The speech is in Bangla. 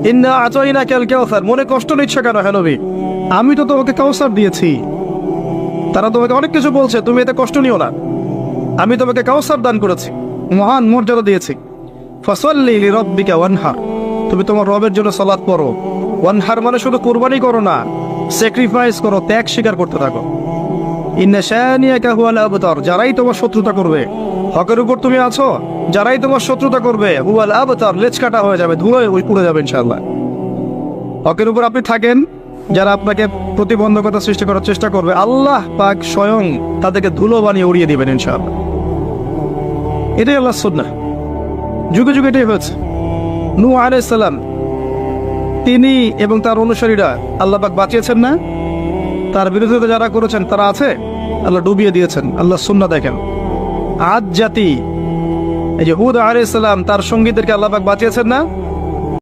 ইন্না আতাইনাকাল কাউসার, মনে কষ্ট নিচ্ছ কেন হে নবী? আমি তো তোমাকে কাউসার দিয়েছি। তারা তোমাকে অনেক কিছু বলছে, তুমি এতে কষ্ট নিও না। আমি তোমাকে কাউসার দান করেছি, মহান মর্যাদা দিয়েছি। ফাসাল্লি লিরাব্বিকা ওয়ানহার, তুমি তোমার রবের জন্য সালাত পড়ো। ওয়ানহার মানে শুধু কুরবানি করো না, স্যাক্রিফাইস করো, ত্যাগ স্বীকার করতে থাকো। ইন্না শানিয়াকা হুয়াল আবতার, যারাই তোমার শত্রুতা করবে, হকের উপর তুমি আছো, যারাই তোমার শত্রুতা করবে, হুয়াল আবতার, লেজ কাটা হয়ে যাবে, ধুলোয় উড়ে যাবে ইনশাআল্লাহ। হকের উপর আপনি থাকেন, যারা আপনাকে প্রতিবন্ধকতা সৃষ্টি করার চেষ্টা করবে, আল্লাহ পাক স্বয়ং তাদেরকে ধুলো বানিয়ে উড়িয়ে দিবেন ইনশাআল্লাহ। এটাই আল্লাহর সুন্নাহ, যুগে যুগে এটাই হয়েছে। নূহ আলাইহিস সালাম, তিনি এবং তার অনুসারীরা আল্লাহ পাক বাঁচিয়েছেন না? তার বিরোধিতা যারা করেছেন তারা আছে, আল্লাহ ডুবিয়ে দিয়েছেন। আল্লাহ সুন্নাহ দেখেন। আদ জাতি, এই যে হুদ আলাইহিস সালাম, তার সঙ্গীদেরকে আল্লাহ পাক বাঁচিয়েছেন না?